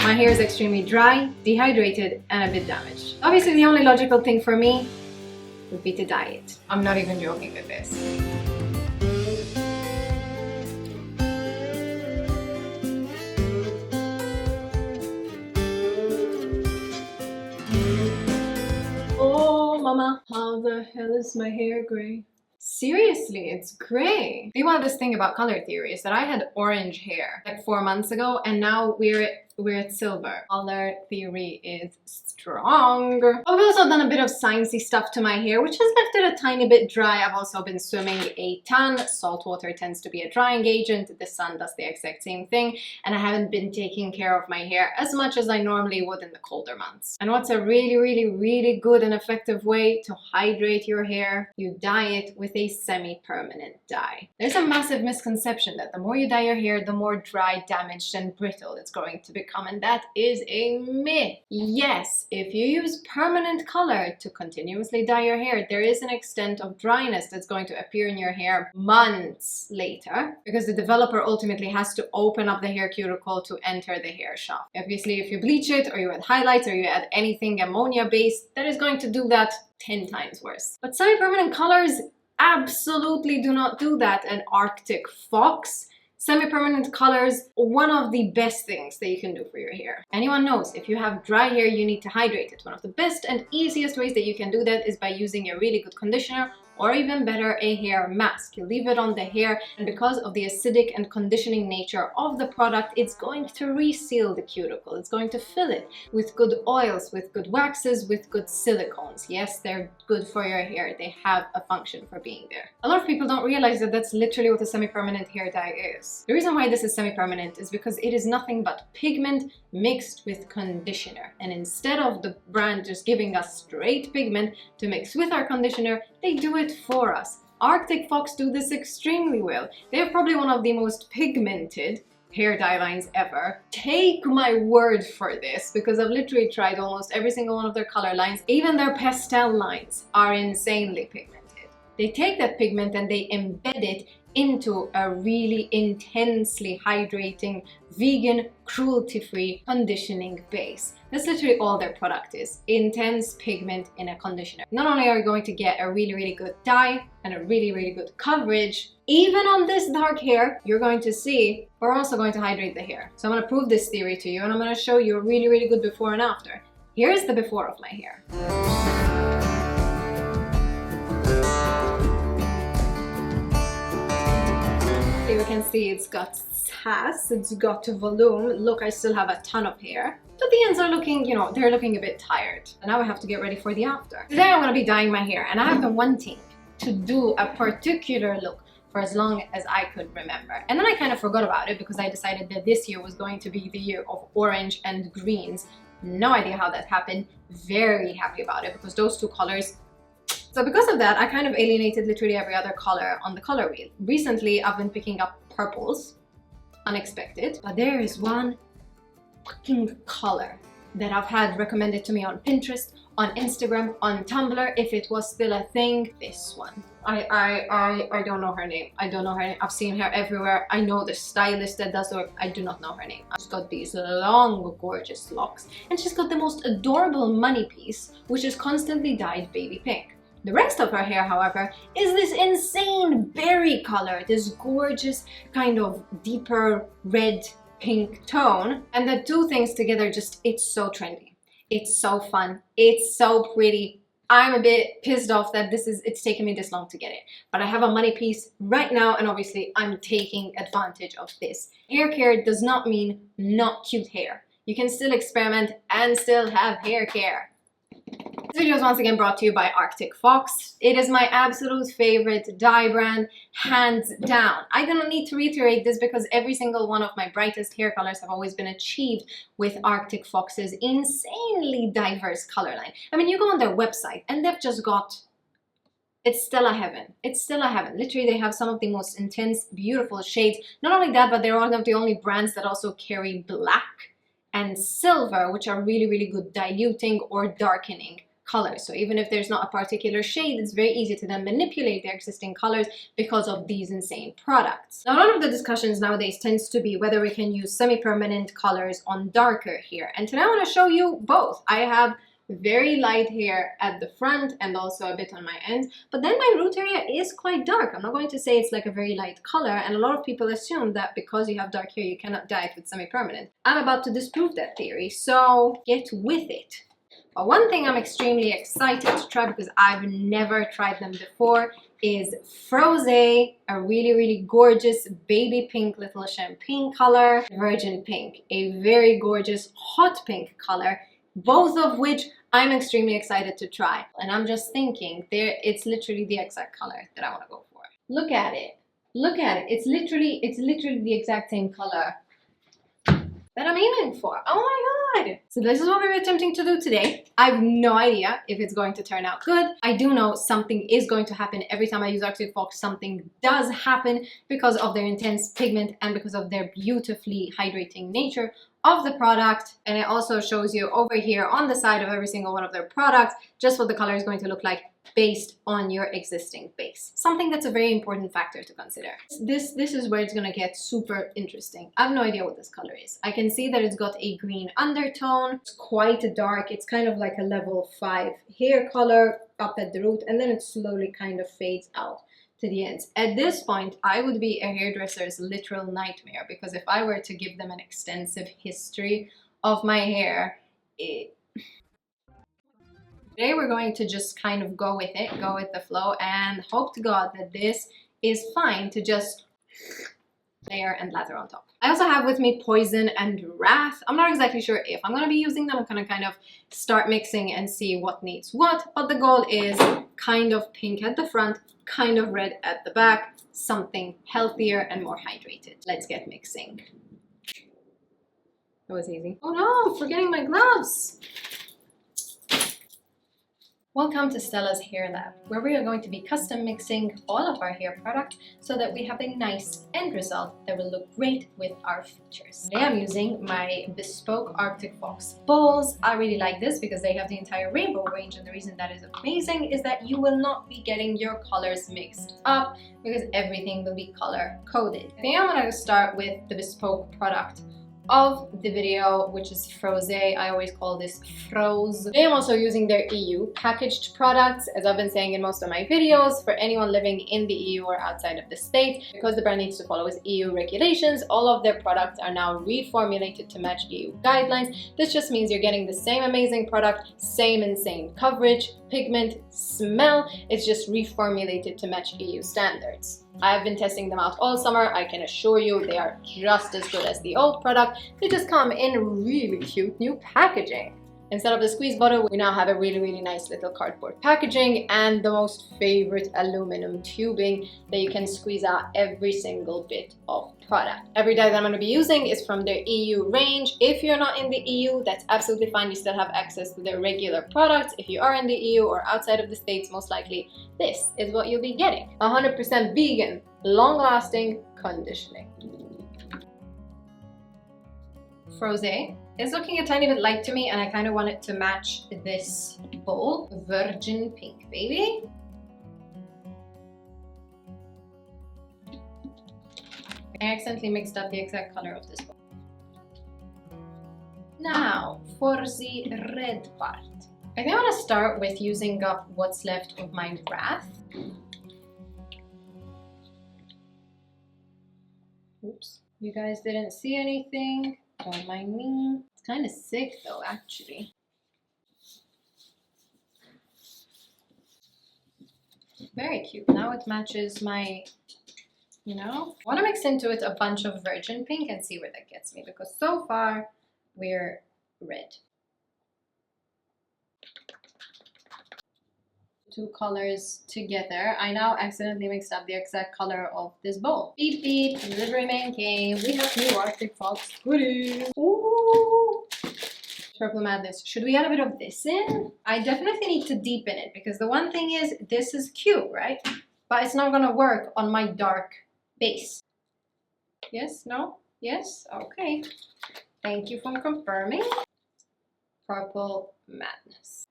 My hair is extremely dry, dehydrated, and a bit damaged. Obviously, the only logical thing for me would be to dye it. I'm not even joking with this. Oh, mama, how the hell is my hair gray? Seriously, it's gray. You know this thing about color theory is that I had orange hair like 4 months ago, and now we're at silver. Color theory is strong. I've also done a bit of sciencey stuff to my hair, which has left it a tiny bit dry. I've also been swimming a ton. Salt water tends to be a drying agent. The sun does the exact same thing. And I haven't been taking care of my hair as much as I normally would in the colder months. And what's a really, really, really good and effective way to hydrate your hair? You dye it with a semi-permanent dye. There's a massive misconception that the more you dye your hair, the more dry, damaged, and brittle it's going to become. And that is a myth. Yes, if you use permanent color to continuously dye your hair, there is an extent of dryness that's going to appear in your hair months later, because the developer ultimately has to open up the hair cuticle to enter the hair shaft. Obviously, if you bleach it, or you add highlights, or you add anything ammonia based, that is going to do that 10 times worse. But semi-permanent colors absolutely do not do that. And Arctic Fox, semi-permanent colors, one of the best things that you can do for your hair. Anyone knows if you have dry hair, you need to hydrate it. One of the best and easiest ways that you can do that is by using a really good conditioner, or even better, a hair mask. You leave it on the hair, and because of the acidic and conditioning nature of the product, it's going to reseal the cuticle. It's going to fill it with good oils, with good waxes, with good silicones. Yes, they're good for your hair. They have a function for being there. A lot of people don't realize that that's literally what a semi-permanent hair dye is. The reason why this is semi-permanent is because it is nothing but pigment mixed with conditioner. And instead of the brand just giving us straight pigment to mix with our conditioner, they do it for us. Arctic Fox do this extremely well. They have probably one of the most pigmented hair dye lines ever. Take my word for this, because I've literally tried almost every single one of their color lines. Even their pastel lines are insanely pigmented. They take that pigment and they embed it into a really intensely hydrating, vegan, cruelty-free conditioning base. That's literally all their product is. Intense pigment in a conditioner. Not only are you going to get a really, really good dye and a really, really good coverage, even on this dark hair, you're going to see we're also going to hydrate the hair. So I'm going to prove this theory to you, and I'm going to show you a really, really good before and after. Here's the before of my hair. You can see it's got sass, it's got volume. Look, I still have a ton of hair, but the ends are looking, you know, they're looking a bit tired. And now I have to get ready for the after. Today I'm going to be dyeing my hair, and I have been wanting to do a particular look for as long as I could remember. And then I kind of forgot about it because I decided that this year was going to be the year of orange and greens. No idea how that happened. Very happy about it because those two colors. So because of that, I kind of alienated literally every other color on the color wheel. Recently, I've been picking up purples, unexpected, but there is one fucking color that I've had recommended to me on Pinterest, on Instagram, on Tumblr, if it was still a thing. This one. I don't know her name. I don't know her name. I've seen her everywhere. I know the stylist that does the work. I do not know her name. She's got these long, gorgeous locks, and she's got the most adorable money piece, which is constantly dyed baby pink. The rest of her hair, however, is this insane berry color, this gorgeous kind of deeper red pink tone. And the two things together it's so trendy. It's so fun. It's so pretty. I'm a bit pissed off that it's taken me this long to get it. But I have a money piece right now, and obviously I'm taking advantage of this. Hair care does not mean not cute hair. You can still experiment and still have hair care. This video is once again brought to you by Arctic Fox. It is my absolute favorite dye brand, hands down. I don't need to reiterate this because every single one of my brightest hair colors have always been achieved with Arctic Fox's insanely diverse color line. I mean, you go on their website and they've just got... It's Stella heaven. It's Stella heaven. Literally, they have some of the most intense, beautiful shades. Not only that, but they're one of the only brands that also carry black and silver, which are really, really good diluting or darkening colors. So even if there's not a particular shade, it's very easy to then manipulate their existing colors because of these insane products. Now, a lot of the discussions nowadays tends to be whether we can use semi-permanent colors on darker hair. And today I want to show you both. I have very light hair at the front and also a bit on my ends, but then my root area is quite dark. I'm not going to say it's like a very light color, and a lot of people assume that because you have dark hair you cannot dye it with semi-permanent. I'm about to disprove that theory, so get with it. But one thing I'm extremely excited to try, because I've never tried them before, is Frosé, a really gorgeous baby pink little champagne color, virgin pink, a very gorgeous hot pink color, both of which I'm extremely excited to try. And I'm just thinking, it's literally the exact color that I want to go for. Look at it. Look at it. It's literally the exact same color that I'm aiming for. Oh my god! So this is what we're attempting to do today. I have no idea if it's going to turn out good. I do know something is going to happen every time I use Arctic Fox. Something does happen because of their intense pigment and because of their beautifully hydrating nature of the product. And it also shows you over here on the side of every single one of their products just what the color is going to look like based on your existing base. Something that's a very important factor to consider. This is where it's gonna get super interesting. I have no idea what this color is. I can see that it's got a green undertone. It's quite dark. It's kind of like a level 5 hair color up at the root, and then it slowly kind of fades out to the ends. At this point, I would be a hairdresser's literal nightmare, because if I were to give them an extensive history of my hair, today we're going to just kind of go with it, go with the flow, and hope to God that this is fine to just layer and lather on top. I also have with me Poison and Wrath. I'm not exactly sure if I'm going to be using them. I'm going to kind of start mixing and see what needs what, but the goal is kind of pink at the front, kind of red at the back, something healthier and more hydrated. Let's get mixing. That was easy. Oh no, I'm forgetting my gloves. Welcome to Stella's Hair Lab, where we are going to be custom mixing all of our hair product so that we have a nice end result that will look great with our features. Today I'm using my bespoke Arctic Fox bowls. I really like this because they have the entire rainbow range, and the reason that is amazing is that you will not be getting your colors mixed up because everything will be color coded. Today I'm going to start with the bespoke product of the video, which is Frosé. I always call this Froze. Today I'm also using their EU packaged products, as I've been saying in most of my videos. For anyone living in the EU or outside of the States, because the brand needs to follow its EU regulations, all of their products are now reformulated to match EU guidelines. This just means you're getting the same amazing product, same insane coverage, pigment, smell. It's just reformulated to match EU standards. I have been testing them out all summer. I can assure you they are just as good as the old product. They just come in really cute new packaging. Instead of the squeeze bottle, we now have a really nice little cardboard packaging and the most favorite aluminum tubing that you can squeeze out every single bit of product. Every dye that I'm going to be using is from their EU range. If you're not in the EU, that's absolutely fine. You still have access to their regular products. If you are in the EU or outside of the States, most likely this is what you'll be getting. 100% vegan, long-lasting conditioning. Frosé is looking a tiny bit light to me, and I kind of want it to match this bowl. Virgin pink, baby. I accidentally mixed up the exact color of this bowl. Now, for the red part. I think I want to start with using up what's left of my Wrath. Oops, you guys didn't see anything. Don't mind me. It's kind of sick though, actually. Very cute. Now it matches my, I want to mix into it a bunch of virgin pink and see where that gets me, because so far we're red. Two colors together. I now accidentally mixed up the exact color of this bowl. Beep beep, delivery man came. We have new Arctic Fox goodies. Ooh! Purple Madness. Should we add a bit of this in? I definitely need to deepen it, because the one thing is, this is cute, right? But it's not gonna work on my dark base. Yes? No? Yes? Okay. Thank you for confirming. Purple Madness.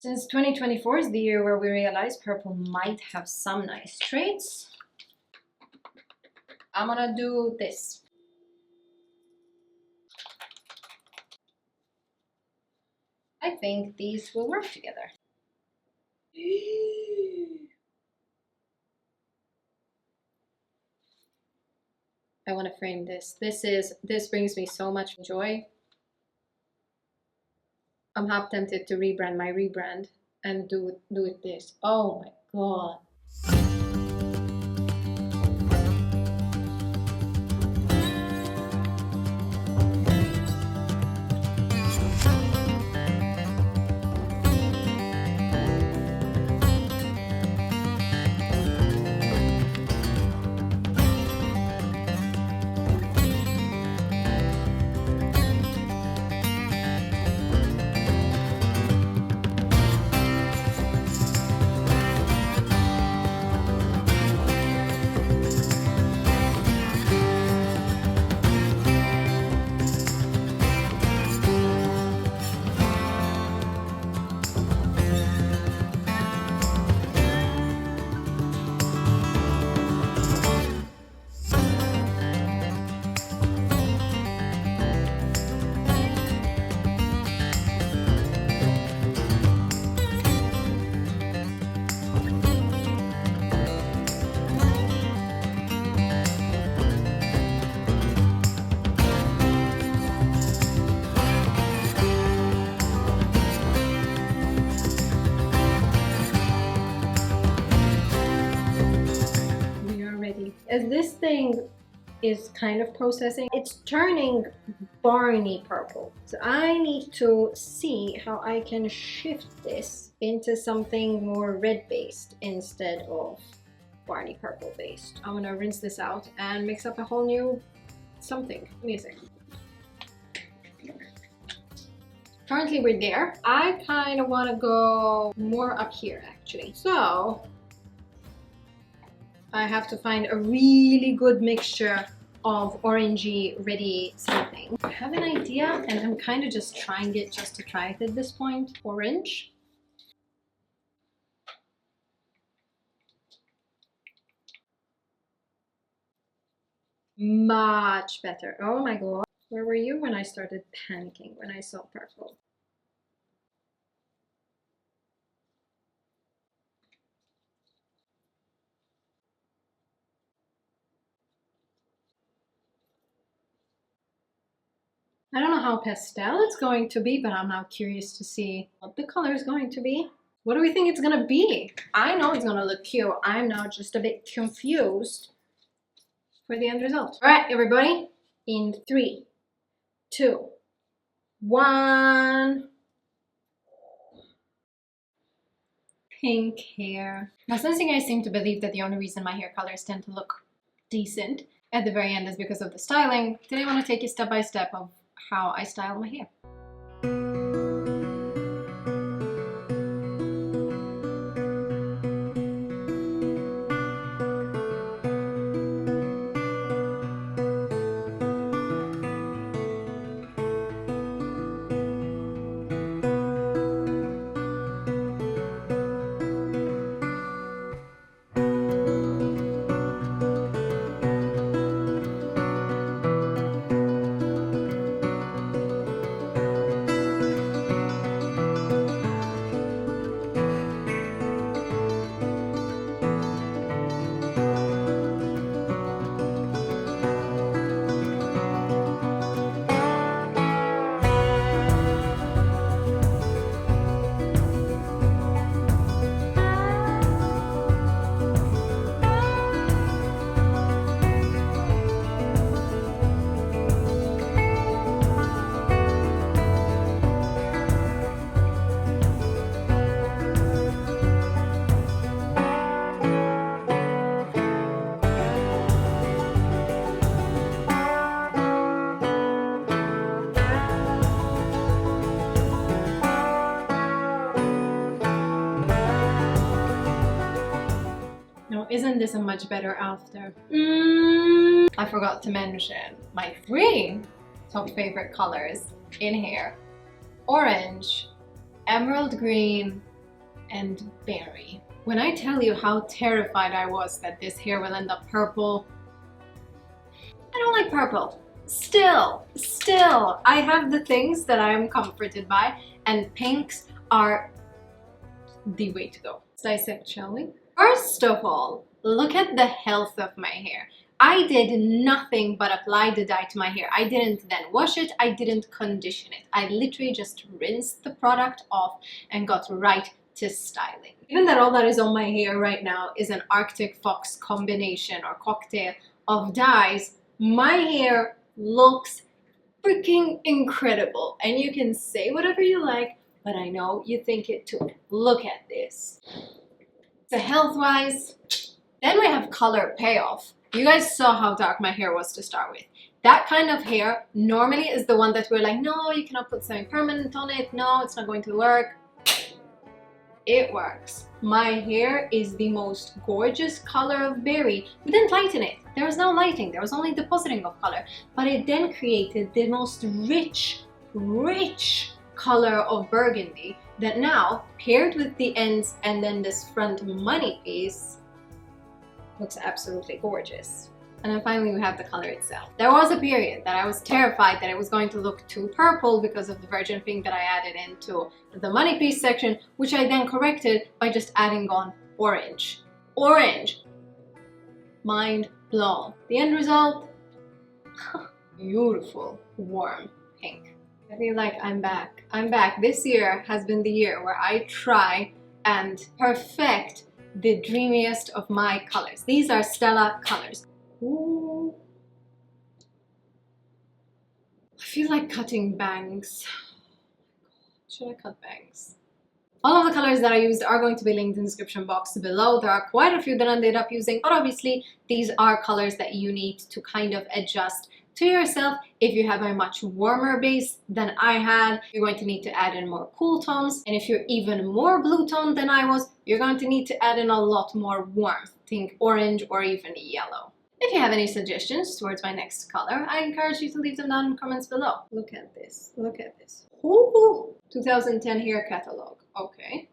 Since 2024 is the year where we realize purple might have some nice traits, I'm gonna do this. I think these will work together. I want to frame this. This brings me so much joy. I'm half tempted to rebrand my rebrand and do it this. Oh my god. As this thing is kind of processing, it's turning Barney purple. So I need to see how I can shift this into something more red based instead of Barney purple based. I'm gonna rinse this out and mix up a whole new something. Give me a second. Currently we're there. I kind of want to go more up here actually. So I have to find a really good mixture of orangey ready something. I have an idea and I'm kind of just trying it just to try it at this point. Orange. Much better. Oh my god. Where were you when I started panicking when I saw purple? I don't know how pastel it's going to be, but I'm now curious to see what the color is going to be. What do we think it's gonna be? I know it's gonna look cute. I'm now just a bit confused for the end result. All right, everybody, in 3, 2, 1. Pink hair. Now, since you guys seem to believe that the only reason my hair colors tend to look decent at the very end is because of the styling, today I want to take you step by step of how I style my hair. Isn't this a much better after? I forgot to mention my 3 top favorite colors in hair. Orange, emerald green, and berry. When I tell you how terrified I was that this hair will end up purple, I don't like purple. Still, I have the things that I am comforted by, and pinks are the way to go. Let's dissect, shall we? First of all, look at the health of my hair. I did nothing but apply the dye to my hair. I didn't then wash it, I didn't condition it. I literally just rinsed the product off and got right to styling. Even that all that is on my hair right now is an Arctic Fox combination or cocktail of dyes, my hair looks freaking incredible. And you can say whatever you like, but I know you think it too. Look at this. So health-wise, then we have color payoff. You guys saw how dark my hair was to start with. That kind of hair normally is the one that we're like, no, you cannot put semi-permanent on it. No, it's not going to work. It works. My hair is the most gorgeous color of berry. We didn't lighten it. There was no lighting. There was only depositing of color. But it then created the most rich color of burgundy that now, paired with the ends and then this front money piece, looks absolutely gorgeous. And then finally we have the color itself. There was a period that I was terrified that it was going to look too purple because of the virgin pink that I added into the money piece section, which I then corrected by just adding on orange. Orange! Mind blown. The end result? Beautiful, warm pink. I feel like I'm back. I'm back. This year has been the year where I try and perfect the dreamiest of my colors. These are Stella colors. Ooh. I feel like cutting bangs. Should I cut bangs? All of the colors that I used are going to be linked in the description box below. There are quite a few that I ended up using, but obviously these are colors that you need to kind of adjust to yourself. If you have a much warmer base than I had, you're going to need to add in more cool tones. And if you're even more blue toned than I was, you're going to need to add in a lot more warmth. Think orange or even yellow. If you have any suggestions towards my next color, I encourage you to leave them down in the comments below. Look at this. Look at this. Ooh, 2010 hair catalog. Okay.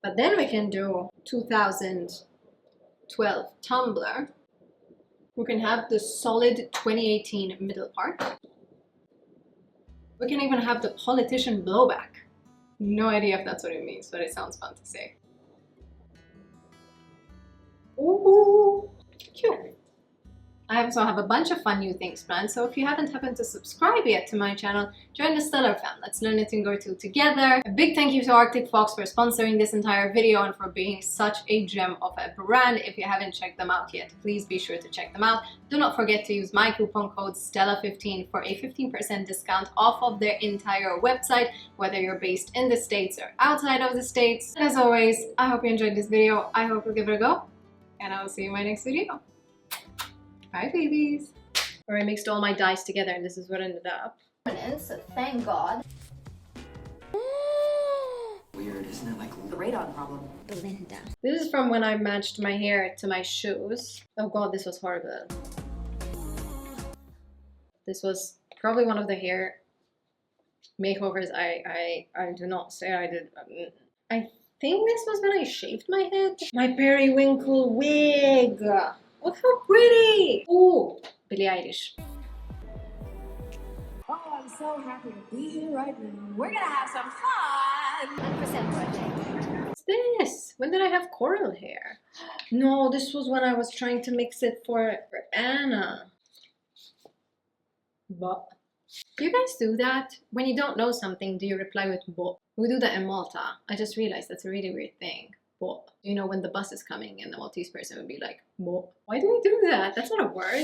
But then we can do 2012 Tumblr. We can have the solid 2018 middle part. We can even have the politician blowback. No idea if that's what it means, but it sounds fun to say. Ooh, cute. I also have a bunch of fun new things planned, so if you haven't happened to subscribe yet to my channel, join the Stellar fam. Let's learn a thing or two together. A big thank you to Arctic Fox for sponsoring this entire video and for being such a gem of a brand. If you haven't checked them out yet, please be sure to check them out. Do not forget to use my coupon code STELLA15 for a 15% discount off of their entire website, whether you're based in the States or outside of the States. And as always, I hope you enjoyed this video. I hope you'll give it a go, and I will see you in my next video. Bye, babies. Or I mixed all my dyes together and this is what ended up. So thank God. Weird, isn't it? Like the radon problem. Belinda. This is from when I matched my hair to my shoes. Oh God, this was horrible. This was probably one of the hair makeovers I do not say I did. I think this was when I shaved my head. My periwinkle wig. Look how pretty! Ooh, Billie Eilish. Oh, I'm so happy to be here right now. We're gonna have some fun! 100% project. What's this? When did I have coral hair? No, this was when I was trying to mix it for Anna. What? Do you guys do that? When you don't know something, do you reply with bo? We do that in Malta. I just realized that's a really weird thing. Bo. You know, when the bus is coming and the Maltese person would be like, bo. Why do we do that? That's not a word.